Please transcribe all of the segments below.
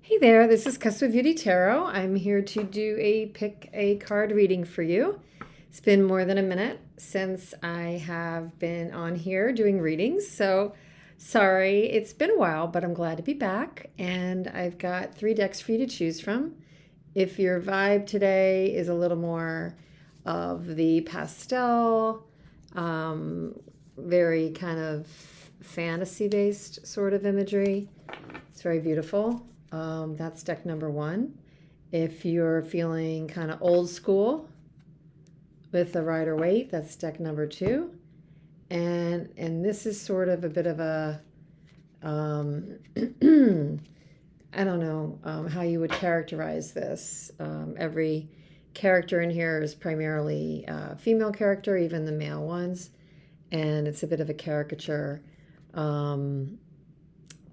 Hey there, this is CuspOfBeauty Tarot. I'm here to do a pick a card reading for you. It's been more than a minute since I have been on here doing readings, so sorry it's been a while, but I'm glad to be back. And I've got 3 decks for you to choose from. If your vibe today is a little more of the pastel, very kind of fantasy-based sort of imagery, it's very beautiful. That's deck number 1. If you're feeling kind of old school with the Rider-Waite, that's deck number 2. And this is sort of a bit of a, I don't know how you would characterize this. Every character in here is primarily female character, even the male ones. And it's a bit of a caricature.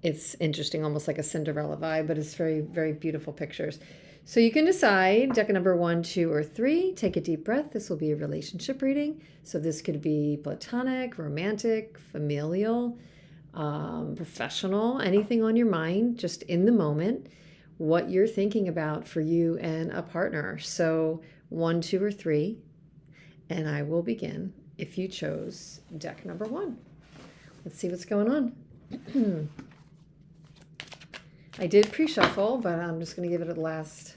It's interesting, almost like a Cinderella vibe, but it's very, very beautiful pictures. So you can decide deck number 1, 2, or 3. Take a deep breath. This will be a relationship reading. So this could be platonic, romantic, familial, professional, anything on your mind, just in the moment, what you're thinking about for you and a partner. So 1, 2, or 3, and I will begin if you chose deck number 1. Let's see what's going on. I did pre-shuffle, but I'm just going to give it a last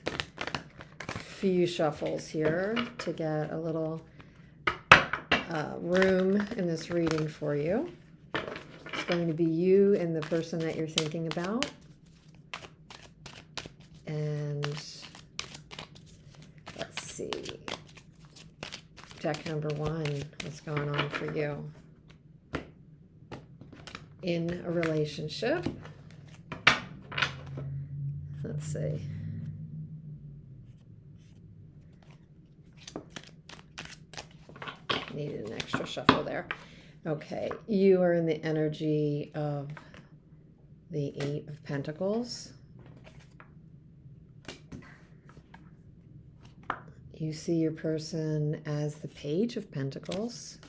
few shuffles here to get a little room in this reading for you. It's going to be you and the person that you're thinking about. And let's see. Deck number 1, what's going on for you in a relationship? Let's see. Needed an extra shuffle there. Okay, you are in the energy of the 8 of Pentacles. You see your person as the Page of Pentacles.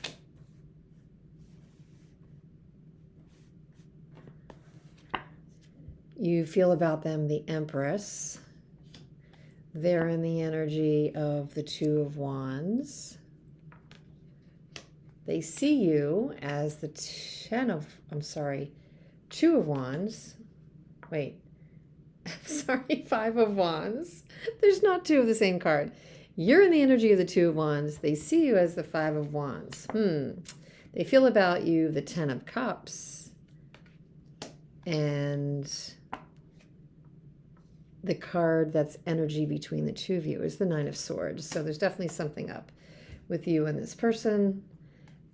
You feel about them the Empress. They're in the energy of the 2 of Wands. They see you as the 2 of Wands. Wait, I'm sorry, 5 of Wands. There's not 2 of the same card. You're in the energy of the 2 of Wands. They see you as the 5 of Wands. They feel about you the 10 of Cups. And the card that's energy between the 2 of you is the 9 of Swords. So there's definitely something up with you and this person.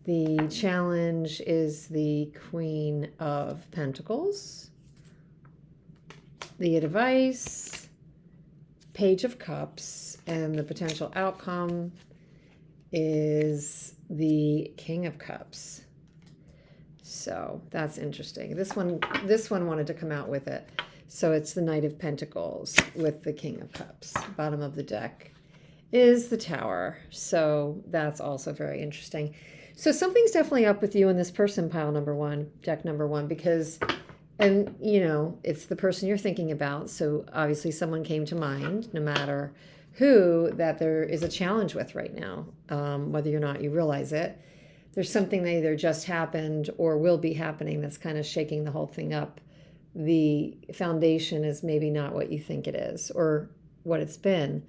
The challenge is the Queen of Pentacles. The advice, Page of Cups, and the potential outcome is the King of Cups. So that's interesting. This one wanted to come out with it. So it's the Knight of Pentacles with the King of Cups. Bottom of the deck is the Tower. So that's also very interesting. So something's definitely up with you and this person, pile number 1, deck number 1, because, and you know, it's the person you're thinking about. So obviously someone came to mind, no matter who, that there is a challenge with right now, whether or not you realize it. There's something that either just happened or will be happening that's kind of shaking the whole thing up. The foundation is maybe not what you think it is or what it's been.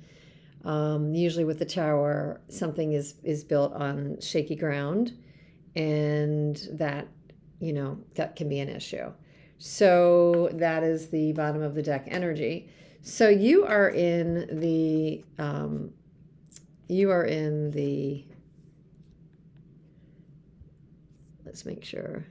Usually with the Tower, something is built on shaky ground, and that, you know, that can be an issue. So that is the bottom of the deck energy. So you are in the, let's make sure.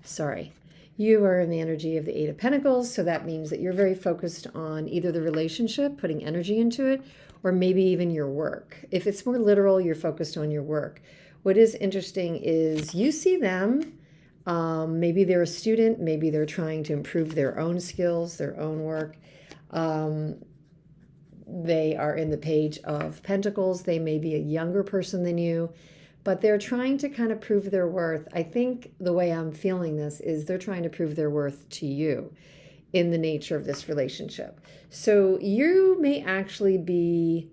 Sorry, you are in the energy of the 8 of Pentacles, so that means that you're very focused on either the relationship, putting energy into it, or maybe even your work. If it's more literal, you're focused on your work. What is interesting is you see them, maybe they're a student, maybe they're trying to improve their own skills, their own work. They are in the Page of Pentacles. They may be a younger person than you, but they're trying to kind of prove their worth. I think the way I'm feeling this is they're trying to prove their worth to you in the nature of this relationship. So you may actually be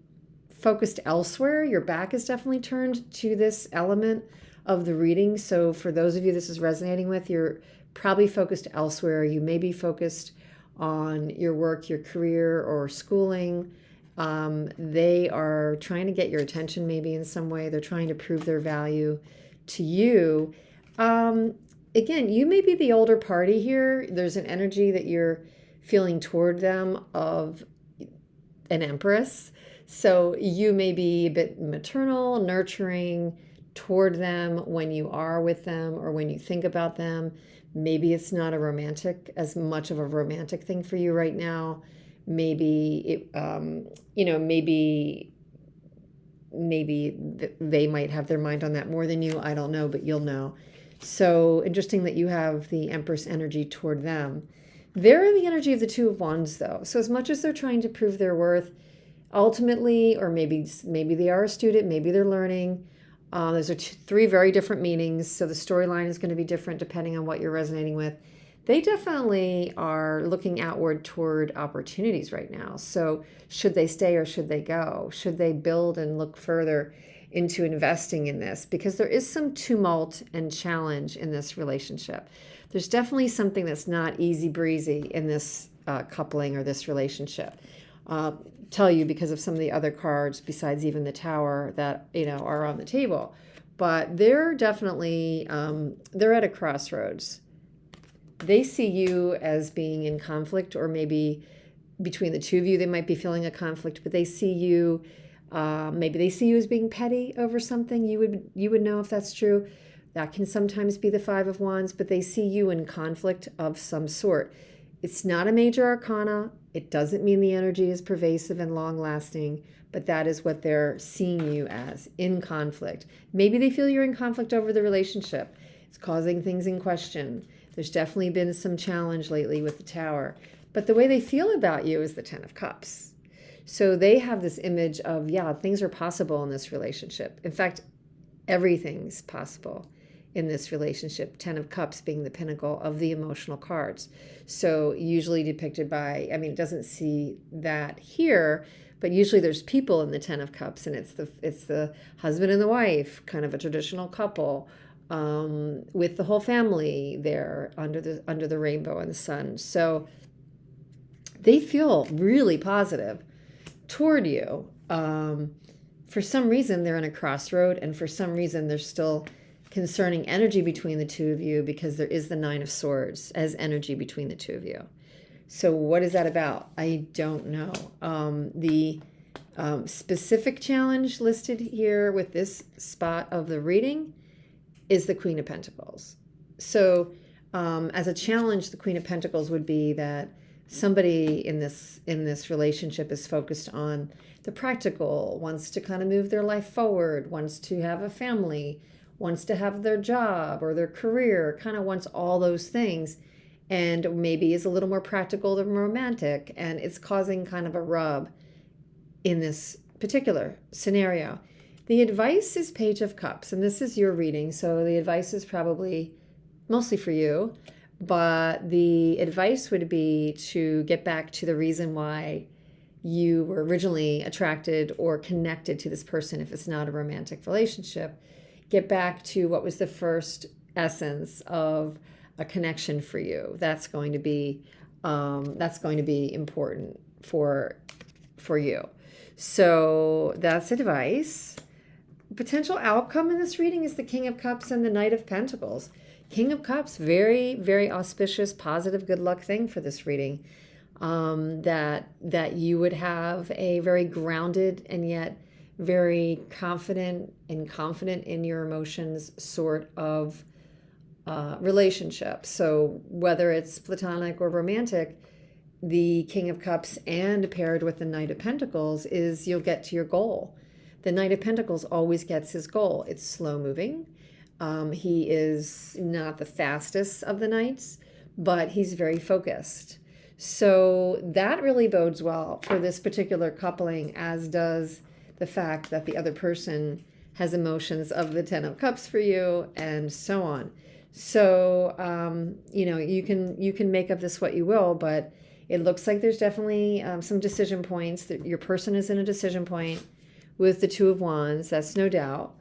focused elsewhere. Your back is definitely turned to this element of the reading. So for those of you this is resonating with, you're probably focused elsewhere. You may be focused on your work, your career, or schooling. They are trying to get your attention maybe in some way. They're trying to prove their value to you. Again, you may be the older party here. There's an energy that you're feeling toward them of an Empress. So you may be a bit maternal, nurturing toward them when you are with them or when you think about them. Maybe it's not as much of a romantic thing for you right now. Maybe maybe they might have their mind on that more than you. I don't know, but you'll know. So interesting that you have the Empress energy toward them. They're in the energy of the Two of Wands, though. So as much as they're trying to prove their worth, ultimately, or maybe they are a student, maybe they're learning. Those are three very different meanings. So the storyline is going to be different depending on what you're resonating with. They definitely are looking outward toward opportunities right now. So should they stay or should they go? Should they build and look further into investing in this? Because there is some tumult and challenge in this relationship. There's definitely something that's not easy breezy in this coupling or this relationship. Tell you because of some of the other cards besides even the Tower that are on the table, but they're definitely they're at a crossroads. They see you as being in conflict, or maybe between the two of you they might be feeling a conflict, but they see you maybe they see you as being petty over something. You would know if that's true. That can sometimes be the Five of Wands, but they see you in conflict of some sort. It's not a major arcana. It doesn't mean the energy is pervasive and long-lasting, but that is what they're seeing you as, in conflict. Maybe they feel you're in conflict over the relationship. It's causing things in question. There's definitely been some challenge lately with the Tower. But the way they feel about you is the Ten of Cups. So they have this image of, yeah, things are possible in this relationship. In fact, everything's possible in this relationship, Ten of Cups being the pinnacle of the emotional cards. So usually depicted by, it doesn't see that here, but usually there's people in the Ten of Cups, and it's the husband and the wife, kind of a traditional couple, with the whole family there under the rainbow and the sun. So they feel really positive toward you. For some reason, they're in a crossroad, and for some reason, there's still concerning energy between the two of you, because there is the Nine of Swords as energy between the two of you. So what is that about? I don't know. The specific challenge listed here with this spot of the reading is the Queen of Pentacles. So as a challenge, the Queen of Pentacles would be that somebody in this relationship is focused on the practical, wants to kind of move their life forward, wants to have a family, wants to have their job or their career, kind of wants all those things, and maybe is a little more practical than romantic, and it's causing kind of a rub in this particular scenario. The advice is Page of Cups, and this is your reading, so the advice is probably mostly for you, but the advice would be to get back to the reason why you were originally attracted or connected to this person. If it's not a romantic relationship, get back to what was the first essence of a connection for you. That's going to be important for you. So that's advice. Potential outcome in this reading is the King of Cups and the Knight of Pentacles. King of Cups, very, very auspicious, positive, good luck thing for this reading. That you would have a very grounded and yet very confident in your emotions sort of relationship. So whether it's platonic or romantic, the King of Cups and paired with the Knight of Pentacles is you'll get to your goal. The Knight of Pentacles always gets his goal. It's slow moving. He is not the fastest of the knights, but he's very focused. So that really bodes well for this particular coupling, as does the fact that the other person has emotions of the Ten of Cups for you, and so on. So you can make of this what you will, but it looks like there's definitely some decision points. That your person is in a decision point with the Two of Wands. That's no doubt.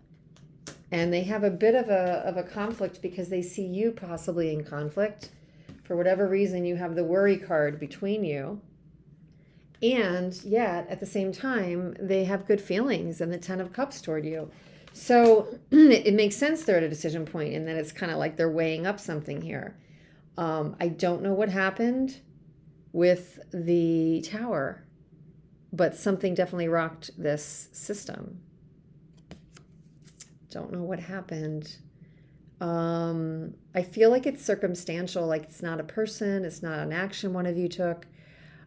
And they have a bit of a conflict because they see you possibly in conflict. For whatever reason, you have the worry card between you. And yet, at the same time, they have good feelings and the Ten of Cups toward you. So it makes sense they're at a decision point, and that it's kind of like they're weighing up something here. I don't know what happened with the Tower, but something definitely rocked this system. Don't know what happened. I feel like it's circumstantial, like it's not a person, it's not an action one of you took.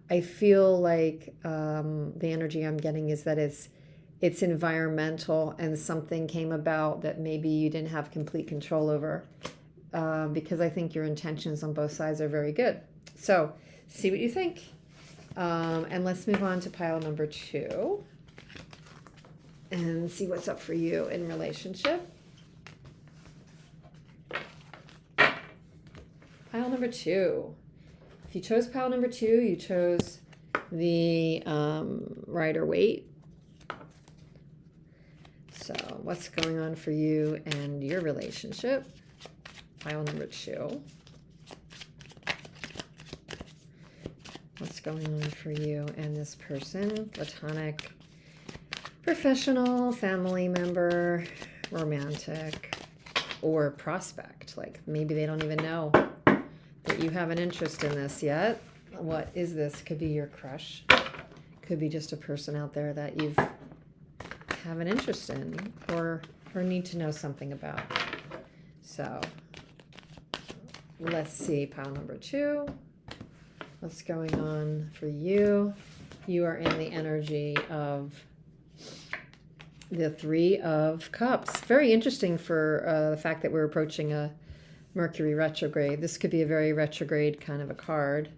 I feel like the energy I'm getting is that it's environmental, and something came about that maybe you didn't have complete control over, because I think your intentions on both sides are very good. So see what you think. And let's move on to pile number 2 and see what's up for you in relationship. Pile number 2. If you chose pile number 2, you chose the Rider-Waite. So what's going on for you and your relationship? Pile number 2. What's going on for you and this person? Platonic, professional, family member, romantic, or prospect. Like maybe they don't even know that you have an interest in this yet. What is this? Could be your crush. Could be just a person out there that you have an interest in or need to know something about. So let's see, pile number 2. What's going on for you? You are in the energy of the Three of Cups. Very interesting for the fact that we're approaching a Mercury retrograde. This could be a very retrograde kind of a card.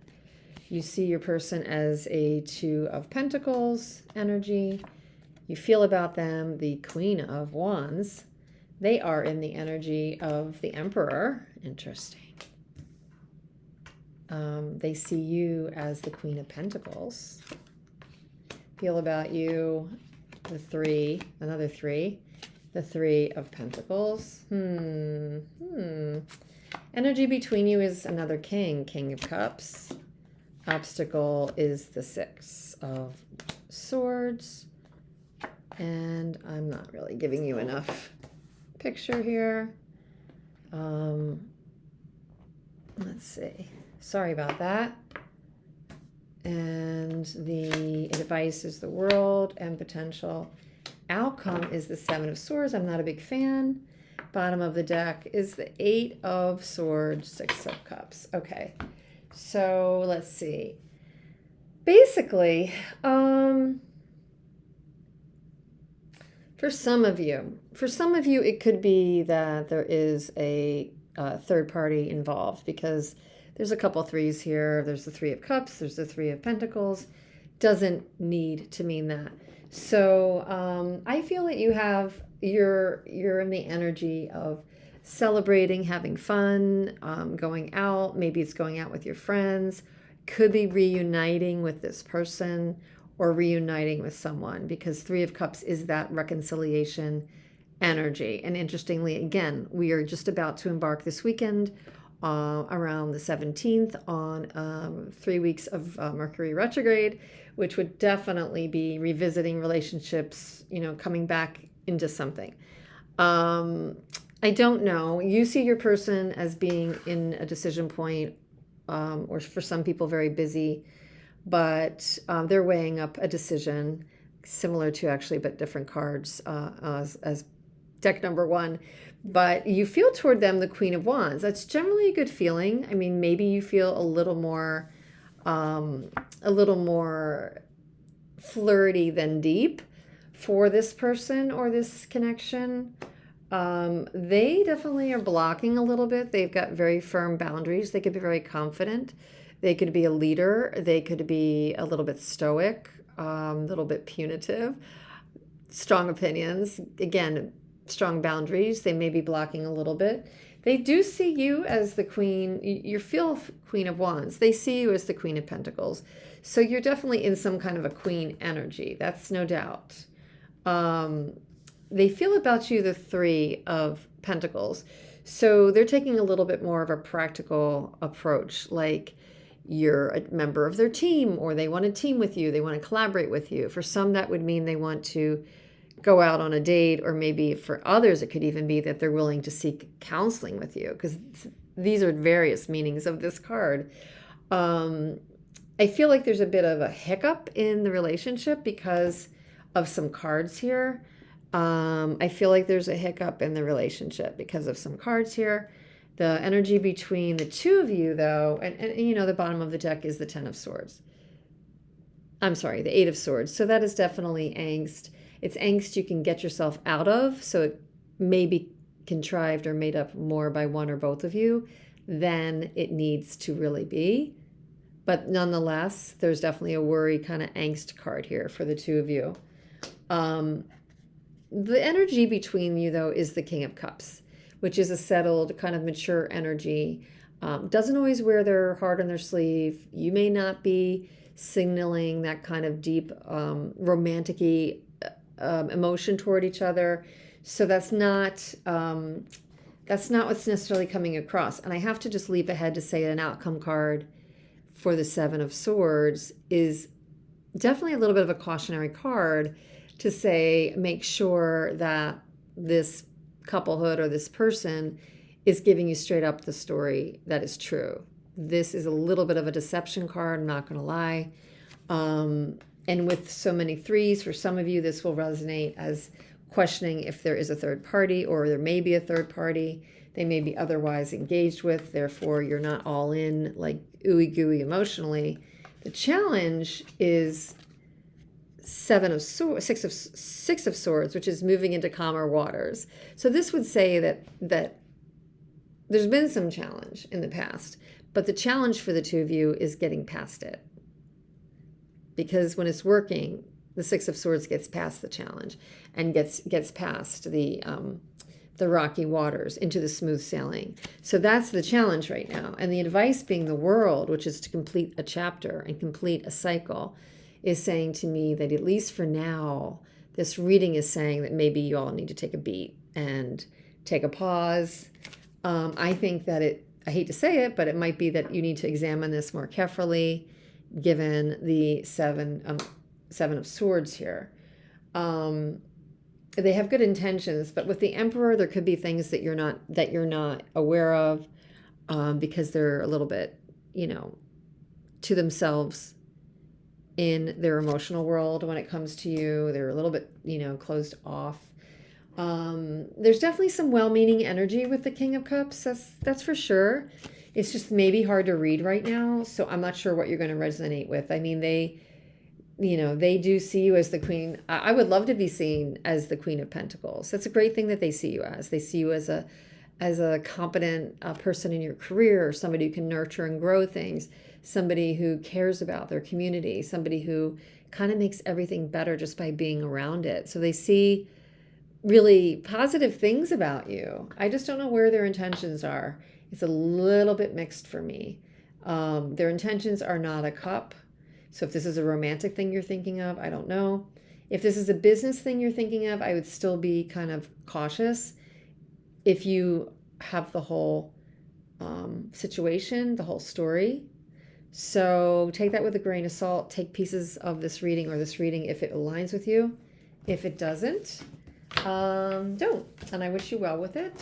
You see your person as a Two of Pentacles energy. You feel about them the Queen of Wands. They are in the energy of the Emperor. Interesting. They see you as the Queen of Pentacles. Feel about you the 3, another 3, the Three of Pentacles. Energy between you is another King, King of Cups. Obstacle is the 6 of Swords. And I'm not really giving you enough picture here. Let's see. Sorry about that. And the advice is the World, and potential outcome is the 7 of Swords. I'm not a big fan. Bottom of the deck is the 8 of Swords, 6 of Cups. Okay, so let's see. Basically, for some of you, it could be that there is a third party involved, because there's a couple threes here. There's the 3 of Cups. There's the 3 of Pentacles. Doesn't need to mean that. So I feel that you're in the energy of celebrating, having fun, going out. Maybe it's going out with your friends. Could be reuniting with this person or reuniting with someone, because 3 of Cups is that reconciliation energy. And interestingly, again, we are just about to embark this weekend around the 17th on 3 weeks of Mercury retrograde, which would definitely be revisiting relationships, coming back into something. I don't know. You see your person as being in a decision point, or for some people very busy, but they're weighing up a decision, similar to actually, but different cards as deck number 1. But you feel toward them the Queen of Wands. That's generally a good feeling. I mean, maybe you feel a little more flirty than deep for this person or this connection. They definitely are blocking a little bit. They've got very firm boundaries. They could be very confident, They could be a leader. They could be a little bit stoic, a little bit punitive, strong opinions. Again, strong boundaries. They may be blocking a little bit. They do see you as the queen. You feel Queen of Wands. They see you as the Queen of Pentacles. So you're definitely in some kind of a queen energy. That's no doubt. They feel about you the Three of Pentacles. So they're taking a little bit more of a practical approach, like you're a member of their team, or they want to team with you. They want to collaborate with you. For some, that would mean they want to go out on a date, or maybe for others, it could even be that they're willing to seek counseling with you, because these are various meanings of this card. I feel like there's a bit of a hiccup in the relationship because of some cards here. I feel like there's a hiccup in the relationship because of some cards here. The energy between the two of you, though, and you know, the bottom of the deck is the Ten of Swords. I'm sorry, the Eight of Swords. So that is definitely angst. It's angst you can get yourself out of, so it may be contrived or made up more by one or both of you than it needs to really be. But nonetheless, there's definitely a worry kind of angst card here for the two of you. The energy between you, though, is the King of Cups, which is a settled, kind of mature energy. Doesn't always wear their heart on their sleeve. You may not be signaling that kind of deep romantic-y emotion toward each other. So that's not what's necessarily coming across. And I have to just leap ahead to say an outcome card for the Seven of Swords is definitely a little bit of a cautionary card to say, make sure that this couplehood or this person is giving you straight up the story that is true. This is a little bit of a deception card, I'm not going to lie. And with so many threes, for some of you, this will resonate as questioning if there is a third party, or there may be a third party. They may be otherwise engaged with, therefore you're not all in, like ooey gooey emotionally. The challenge is Six of Swords, which is moving into calmer waters. So this would say that there's been some challenge in the past, but the challenge for the two of you is getting past it. Because when it's working, the Six of Swords gets past the challenge and gets past the rocky waters into the smooth sailing. So that's the challenge right now. And the advice being the World, which is to complete a chapter and complete a cycle, is saying to me that at least for now, this reading is saying that maybe you all need to take a beat and take a pause. I think that I hate to say it, but it might be that you need to examine this more carefully, given the Seven of Swords here. They have good intentions, but with the Emperor, there could be things that you're not aware of, because they're a little bit, to themselves in their emotional world when it comes to you. They're a little bit, closed off. There's definitely some well-meaning energy with the King of Cups. That's for sure. It's just maybe hard to read right now, so I'm not sure what you're going to resonate with. I mean, they do see you as the queen. I would love to be seen as the Queen of Pentacles. That's a great thing that they see you as. They see you as a competent person in your career, somebody who can nurture and grow things, somebody who cares about their community, somebody who kind of makes everything better just by being around it. So they see really positive things about you. I just don't know where their intentions are. It's a little bit mixed for me. Their intentions are not a cup. So if this is a romantic thing you're thinking of, I don't know. If this is a business thing you're thinking of, I would still be kind of cautious. If you have the whole situation, the whole story. So take that with a grain of salt. Take pieces of this reading if it aligns with you. If it doesn't, don't. And I wish you well with it.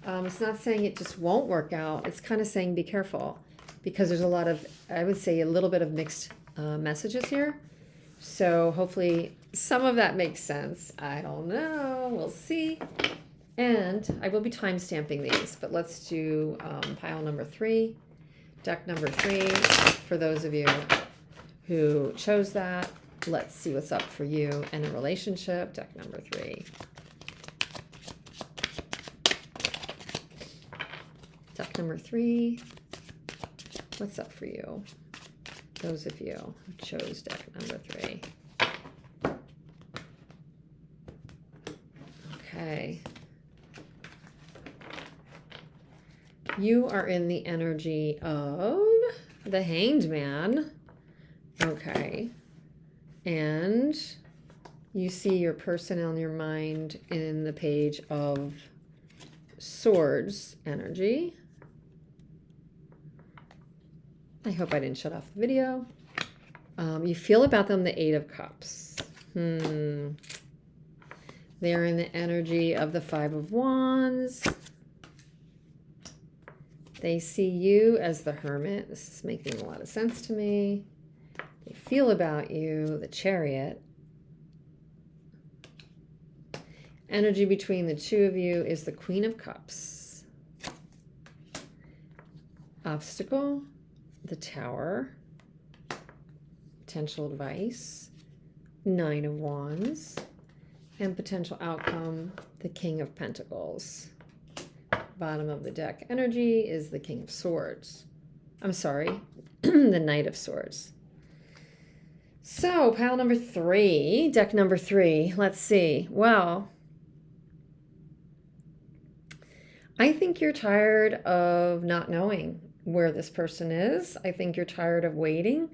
It's not saying it just won't work out. It's kind of saying be careful, because there's a lot of, I would say, a little bit of mixed messages here. So hopefully some of that makes sense. I don't know. We'll see. And I will be time stamping these, but let's do pile number 3, deck number 3. For those of you who chose that, let's see what's up for you in a relationship. Deck number 3. Deck number 3. What's up for you? Those of you who chose deck number 3. Okay. You are in the energy of the Hanged Man. Okay. And you see your person on your mind in the Page of Swords energy. I hope I didn't shut off the video. You feel about them the 8 of Cups. They're in the energy of the 5 of Wands. They see you as the Hermit. This is making a lot of sense to me. They feel about you, the Chariot. Energy between the two of you is the Queen of Cups. Obstacle, the Tower. Potential advice, 9 of Wands. And potential outcome, the King of Pentacles. Bottom of the deck energy is the King of Swords. I'm sorry, the Knight of Swords. So, pile number 3, deck number 3. Let's see. Well, I think you're tired of not knowing where this person is. I think you're tired of waiting.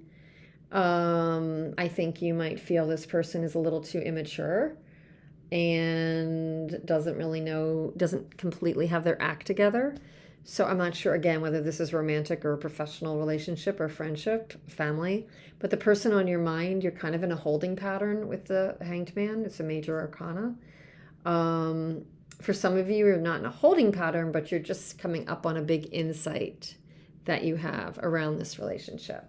I think you might feel this person is a little too immature and doesn't really know, doesn't completely have their act together. So I'm not sure, again, whether this is romantic or a professional relationship or friendship, family. But the person on your mind, you're kind of in a holding pattern with the Hanged Man. It's a major arcana. For some of you, you're not in a holding pattern, but you're just coming up on a big insight that you have around this relationship.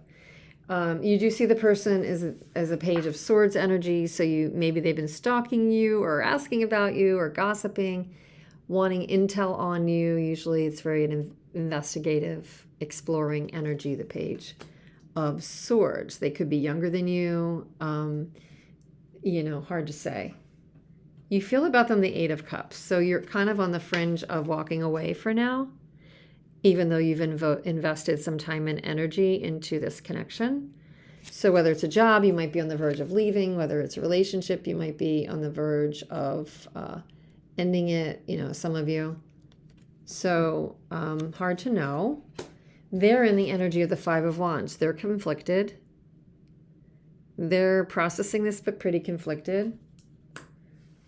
You do see the person as a Page of Swords energy, so maybe they've been stalking you or asking about you or gossiping, wanting intel on you. Usually it's very an investigative, exploring energy, the Page of Swords. They could be younger than you, hard to say. You feel about them the 8 of Cups, so you're kind of on the fringe of walking away for now, even though you've invested some time and energy into this connection. So whether it's a job, you might be on the verge of leaving. Whether it's a relationship, you might be on the verge of ending it, some of you. So hard to know. They're in the energy of the 5 of Wands. They're conflicted. They're processing this, but pretty conflicted.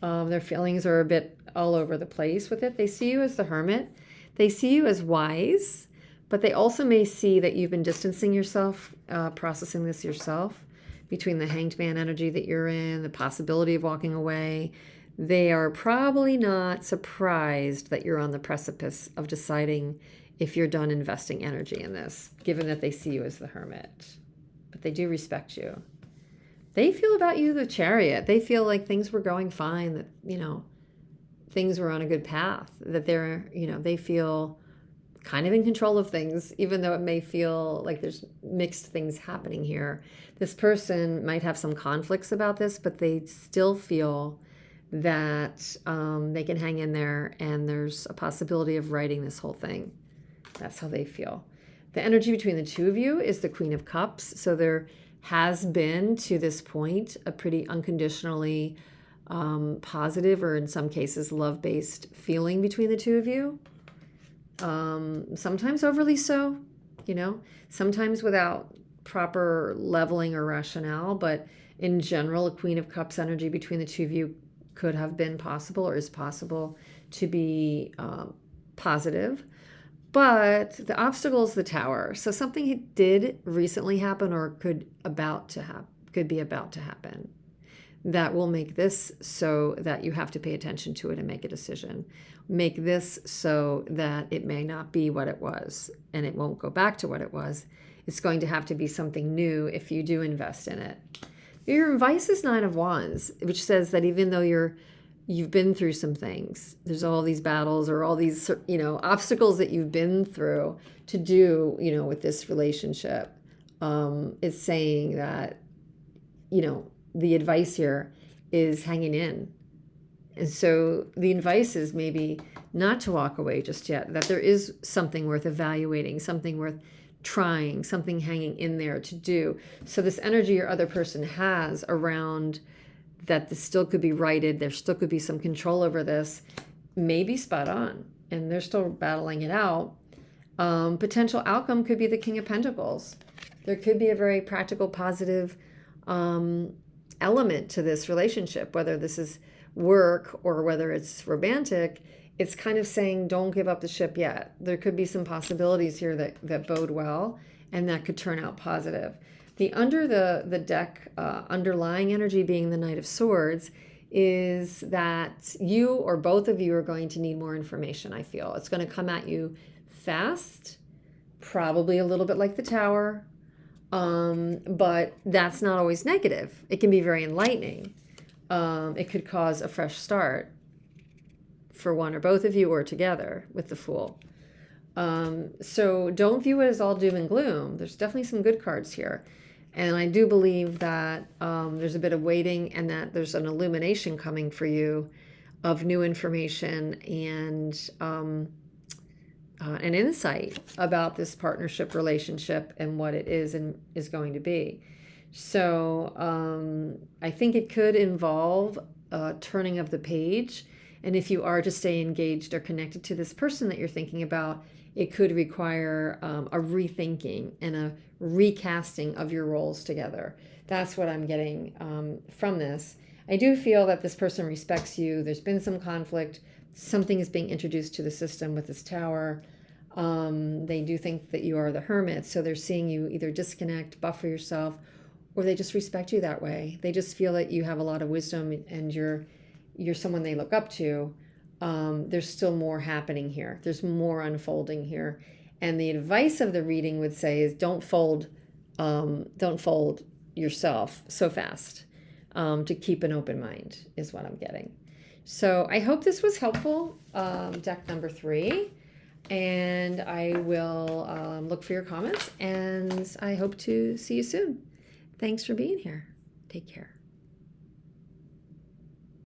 Their feelings are a bit all over the place with it. They see you as the Hermit. They see you as wise, but they also may see that you've been distancing yourself, processing this yourself, between the Hanged Man energy that you're in, the possibility of walking away. They are probably not surprised that you're on the precipice of deciding if you're done investing energy in this, given that they see you as the Hermit. But they do respect you. They feel about you the Chariot. They feel like things were going fine, that, things were on a good path, that they feel kind of in control of things, even though it may feel like there's mixed things happening here. This person might have some conflicts about this, but they still feel that they can hang in there, and there's a possibility of righting this whole thing. That's how they feel. The energy between the two of you is the Queen of Cups. So there has been, to this point, a pretty unconditionally positive, or in some cases love-based feeling between the two of you. Sometimes overly so, sometimes without proper leveling or rationale, but in general, a Queen of Cups energy between the two of you could have been possible, or is possible to be positive. But the obstacle is the Tower. So something did recently happen, or could be about to happen, that will make this so that you have to pay attention to it and make a decision. Make this so that it may not be what it was, and it won't go back to what it was. It's going to have to be something new if you do invest in it. Your advice is 9 of Wands, which says that even though you've been through some things, there's all these battles or all these obstacles that you've been through to do with this relationship, is saying that the advice here is hanging in. And so the advice is maybe not to walk away just yet, that there is something worth evaluating, something worth trying, something hanging in there to do. So this energy your other person has around that this still could be righted, there still could be some control over this, may be spot on, and they're still battling it out. Potential outcome could be the King of Pentacles. There could be a very practical, positive element to this relationship, whether this is work or whether it's romantic. It's kind of saying, don't give up the ship yet. There could be some possibilities here that bode well, and that could turn out positive. The under the deck underlying energy being the Knight of Swords is that you or both of you are going to need more information, I feel. It's going to come at you fast, probably a little bit like the Tower, but that's not always negative. It can be very enlightening. It could cause a fresh start for one or both of you, or together with the Fool. So don't view it as all doom and gloom. There's definitely some good cards here. And I do believe that there's a bit of waiting, and that there's an illumination coming for you of new information and an insight about this partnership relationship and what it is and is going to be. So I think it could involve a turning of the page. And if you are to stay engaged or connected to this person that you're thinking about, it could require a rethinking and a recasting of your roles together. That's what I'm getting from this. I do feel that this person respects you. There's been some conflict. Something is being introduced to the system with this Tower. They do think that you are the Hermit, so they're seeing you either disconnect, buffer yourself, or they just respect you that way. They just feel that you have a lot of wisdom and you're someone they look up to. There's still more happening here. There's more unfolding here. And the advice of the reading would say is don't fold yourself so fast, to keep an open mind is what I'm getting. So I hope this was helpful, deck number 3. And I will look for your comments, and I hope to see you soon. Thanks for being here. Take care.